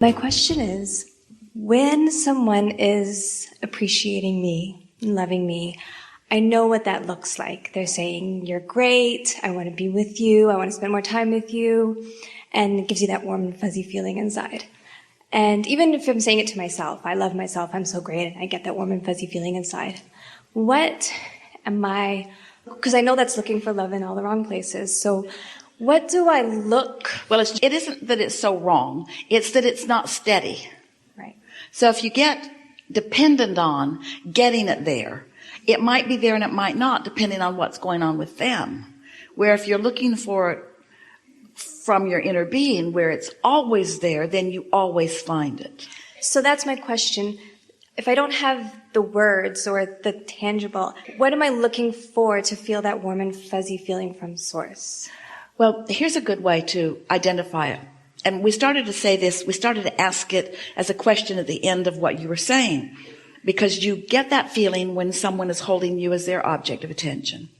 My question is, when someone is appreciating me and loving me, I know what that looks like. They're saying, you're great, I want to be with you, I want to spend more time with you, and it gives you that warm and fuzzy feeling inside. And even if I'm saying it to myself, I love myself, I'm so great, and I get that warm and fuzzy feeling inside. What am I, because I know that's looking for love in all the wrong places, so what do I look? Well, it isn't that it's so wrong. It's that it's not steady. Right. So if you get dependent on getting it there, it might be there and it might not, depending on what's going on with them. Where if you're looking for it from your inner being, where it's always there, then you always find it. So that's my question. If I don't have the words or the tangible, what am I looking for to feel that warm and fuzzy feeling from Source? Well, here's a good way to identify it. And we started to say this, we started to ask it as a question at the end of what you were saying. Because you get that feeling when someone is holding you as their object of attention.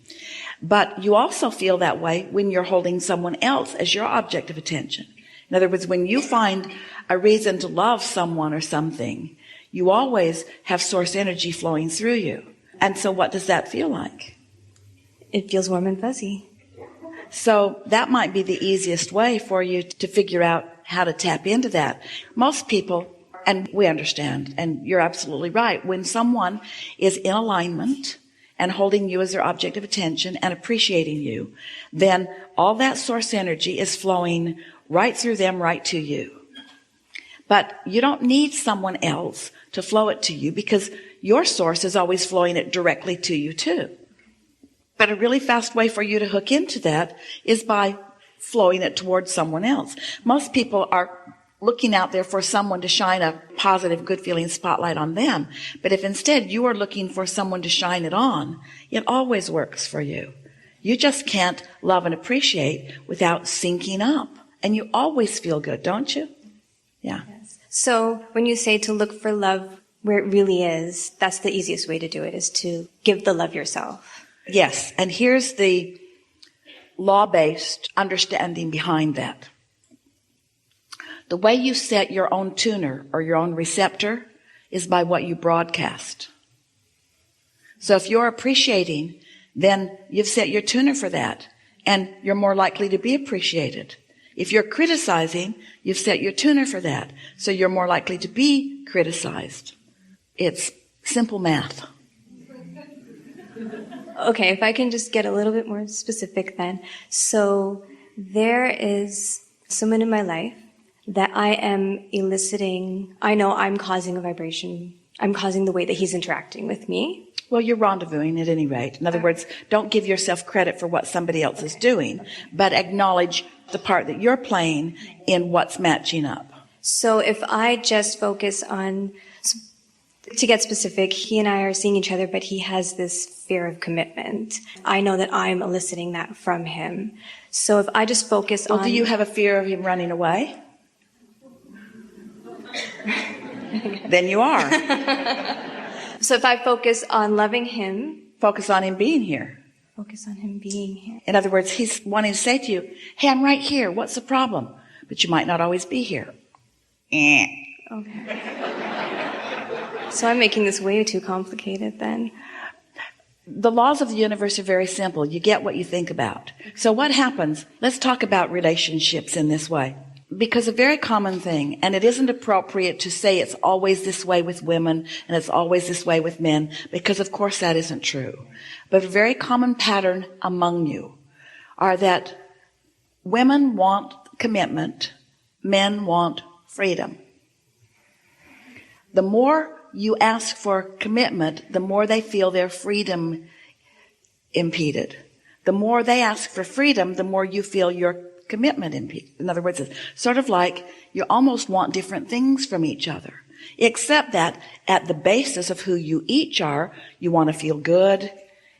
But you also feel that way when you're holding someone else as your object of attention. In other words, when you find a reason to love someone or something, you always have source energy flowing through you. And so what does that feel like? It feels warm and fuzzy. So that might be the easiest way for you to figure out how to tap into that. Most people, and we understand, and you're absolutely right, when someone is in alignment and holding you as their object of attention and appreciating you, then all that source energy is flowing right through them, right to you. But you don't need someone else to flow it to you because your source is always flowing it directly to you too. But a really fast way for you to hook into that is by flowing it towards someone else. Most people are looking out there for someone to shine a positive, good-feeling spotlight on them. But if instead you are looking for someone to shine it on, it always works for you. You just can't love and appreciate without syncing up. And you always feel good, don't you? Yeah. Yes. So when you say to look for love where it really is, that's the easiest way to do it, is to give the love yourself. Yes, and here's the law-based understanding behind that. The way you set your own tuner or your own receptor is by what you broadcast. So if you're appreciating, then you've set your tuner for that, and you're more likely to be appreciated. If you're criticizing, you've set your tuner for that, so you're more likely to be criticized. It's simple math. Okay, if I can just get a little bit more specific then. So there is someone in my life that I am eliciting. I know I'm causing a vibration. I'm causing the way that he's interacting with me. Well, you're rendezvousing at any rate. In other words, don't give yourself credit for what somebody else is doing, but acknowledge the part that you're playing in what's matching up. So if I just focus on, to get specific, he and I are seeing each other, but he has this fear of commitment. I know that I'm eliciting that from him. So if I just focus on... Well, do you have a fear of him running away? Then you are. So if I focus on loving him... Focus on him being here. Focus on him being here. In other words, he's wanting to say to you, hey, I'm right here. What's the problem? But you might not always be here. Okay. So I'm making this way too complicated then. The laws of the universe are very simple. You get what you think about. So what happens? Let's talk about relationships in this way. Because a very common thing, and it isn't appropriate to say it's always this way with women and it's always this way with men, because of course that isn't true. But a very common pattern among you are that women want commitment, men want freedom. The more you ask for commitment, the more they feel their freedom impeded. The more they ask for freedom, the more you feel your commitment impeded. In other words, it's sort of like you almost want different things from each other, except that at the basis of who you each are, you want to feel good.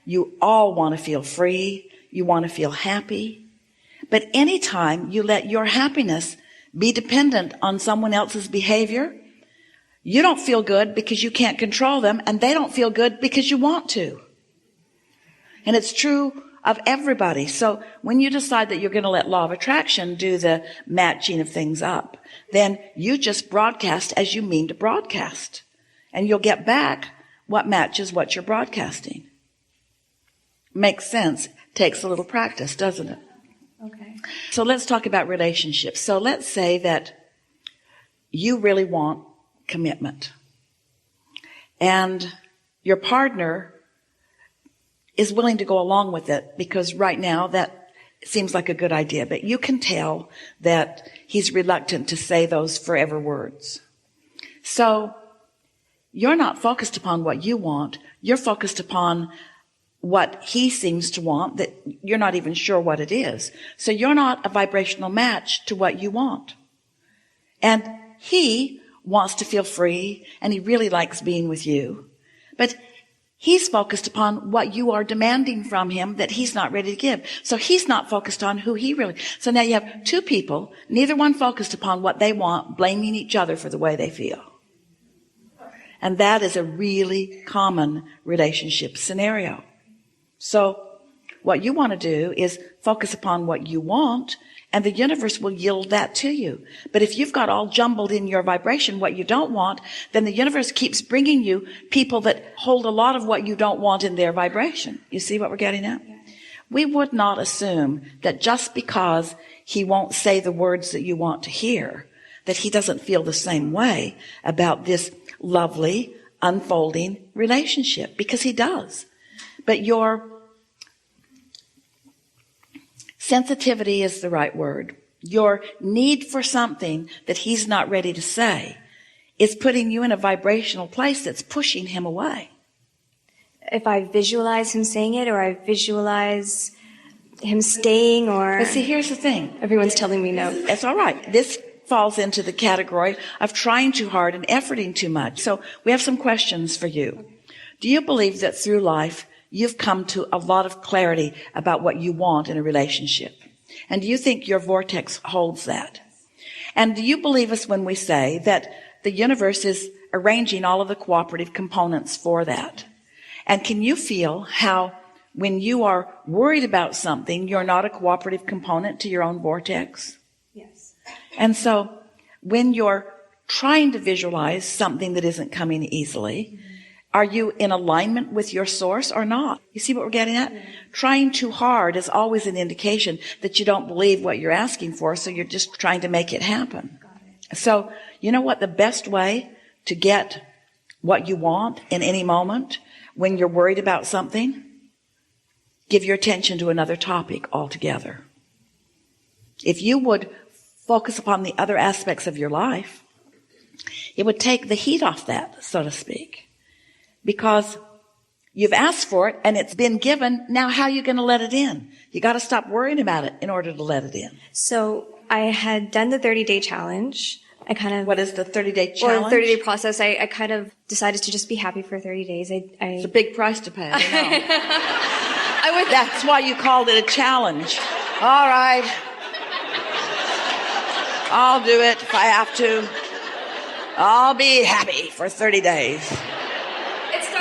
You all want to feel free. You want to feel happy. But anytime you let your happiness be dependent on someone else's behavior, you don't feel good because you can't control them, and they don't feel good because you want to. And it's true of everybody. So when you decide that you're going to let law of attraction do the matching of things up, then you just broadcast as you mean to broadcast. And you'll get back what matches what you're broadcasting. Makes sense. Takes a little practice, doesn't it? Okay. So let's talk about relationships. So let's say that you really want commitment. And your partner is willing to go along with it because right now that seems like a good idea. But you can tell that he's reluctant to say those forever words. So you're not focused upon what you want. You're focused upon what he seems to want that you're not even sure what it is. So you're not a vibrational match to what you want. And he wants to feel free and he really likes being with you. But he's focused upon what you are demanding from him that he's not ready to give. So he's not focused on who he really... So now you have two people, neither one focused upon what they want, blaming each other for the way they feel. And that is a really common relationship scenario. So what you want to do is focus upon what you want, and the universe will yield that to you. But if you've got all jumbled in your vibration what you don't want, then the universe keeps bringing you people that hold a lot of what you don't want in their vibration. You see what we're getting at? We would not assume that just because he won't say the words that you want to hear, that he doesn't feel the same way about this lovely, unfolding relationship, because he does. But your sensitivity is the right word. Your need for something that he's not ready to say is putting you in a vibrational place that's pushing him away. If I visualize him saying it, or I visualize him staying, or... But see, here's the thing. Everyone's telling me no. That's all right. This falls into the category of trying too hard and efforting too much. So we have some questions for you. Do you believe that through life you've come to a lot of clarity about what you want in a relationship? And do you think your vortex holds that? And do you believe us when we say that the universe is arranging all of the cooperative components for that? And can you feel how when you are worried about something, you're not a cooperative component to your own vortex? Yes. And so when you're trying to visualize something that isn't coming easily, are you in alignment with your source or not? You see what we're getting at? Trying too hard is always an indication that you don't believe what you're asking for, so you're just trying to make it happen. So, you know what the best way to get what you want in any moment when you're worried about something? Give your attention to another topic altogether. If you would focus upon the other aspects of your life, it would take the heat off that, so to speak. Because you've asked for it and it's been given. Now how are you going to let it in? You got to stop worrying about it in order to let it in. So I had done the 30-day challenge. What is the 30-day challenge? Or the 30-day process. I kind of decided to just be happy for 30 days. It's a big price to pay. I know. That's why you called it a challenge. All right. I'll do it if I have to. I'll be happy for 30 days.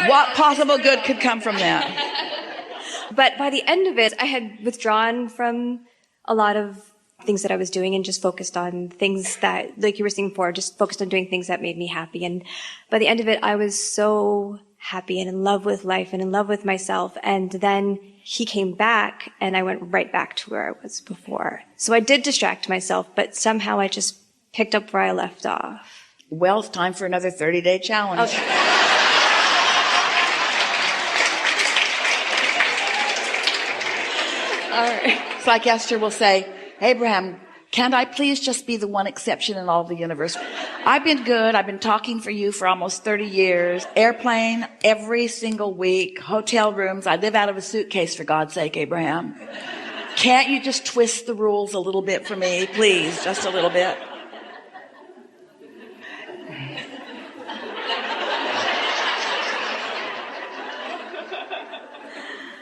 What possible good could come from that? But by the end of it, I had withdrawn from a lot of things that I was doing and just focused on things that, like you were saying before, just focused on doing things that made me happy. And by the end of it, I was so happy and in love with life and in love with myself. And then he came back and I went right back to where I was before. So I did distract myself, but somehow I just picked up where I left off. Well, it's time for another 30-day challenge. Okay. All right. It's like Esther will say, Abraham, can't I please just be the one exception in all the universe? I've been good. I've been talking for you for almost 30 years. Airplane every single week. Hotel rooms. I live out of a suitcase, for God's sake, Abraham. Can't you just twist the rules a little bit for me, please? Just a little bit.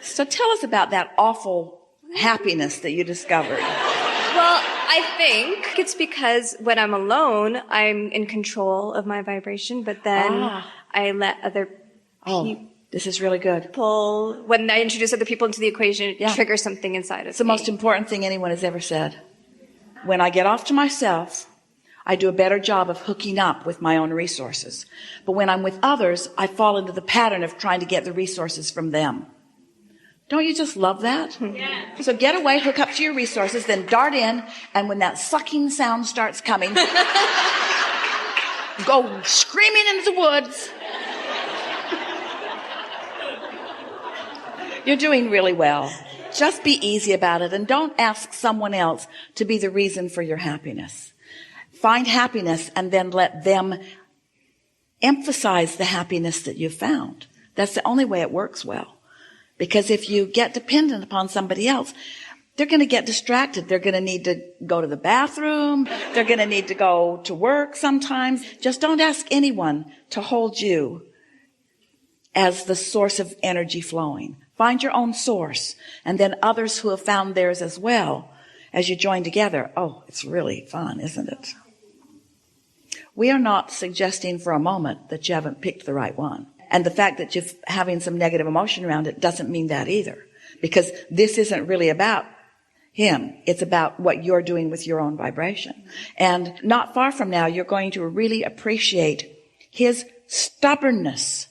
So tell us about that awful happiness that you discovered. Well, I think it's because when I'm alone, I'm in control of my vibration, but then I let other people... This is really good. When I introduce other people into the equation, it triggers something inside of me. It's the most important thing anyone has ever said. When I get off to myself, I do a better job of hooking up with my own resources. But when I'm with others, I fall into the pattern of trying to get the resources from them. Don't you just love that? Yeah. So get away, hook up to your resources, then dart in, and when that sucking sound starts coming, go screaming into the woods. You're doing really well. Just be easy about it and don't ask someone else to be the reason for your happiness. Find happiness and then let them emphasize the happiness that you've found. That's the only way it works well. Because if you get dependent upon somebody else, they're going to get distracted. They're going to need to go to the bathroom. They're going to need to go to work sometimes. Just don't ask anyone to hold you as the source of energy flowing. Find your own source, and then others who have found theirs as well as you join together. Oh, it's really fun, isn't it? We are not suggesting for a moment that you haven't picked the right one. And the fact that you're having some negative emotion around it doesn't mean that either. Because this isn't really about him. It's about what you're doing with your own vibration. And not far from now, you're going to really appreciate his stubbornness.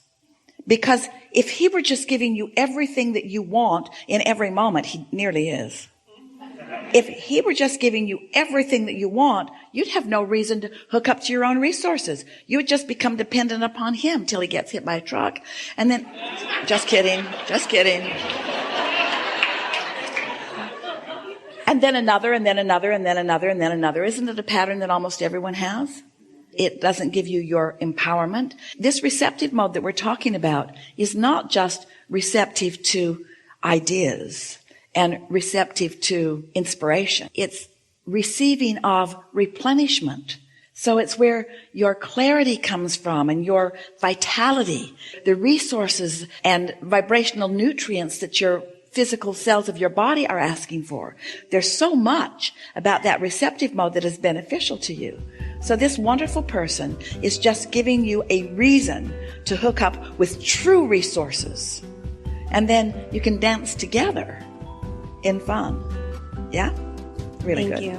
Because if he were just giving you everything that you want in every moment, he nearly is. If he were just giving you everything that you want, you'd have no reason to hook up to your own resources. You would just become dependent upon him till he gets hit by a truck. And then, just kidding. And then another, and then another, and then another, and then another. Isn't it a pattern that almost everyone has? It doesn't give you your empowerment. This receptive mode that we're talking about is not just receptive to ideas and receptive to inspiration. It's receiving of replenishment. So it's where your clarity comes from and your vitality, the resources and vibrational nutrients that your physical cells of your body are asking for. There's so much about that receptive mode that is beneficial to you. So this wonderful person is just giving you a reason to hook up with true resources. And then you can dance together in fun. Yeah? Really good. Thank you.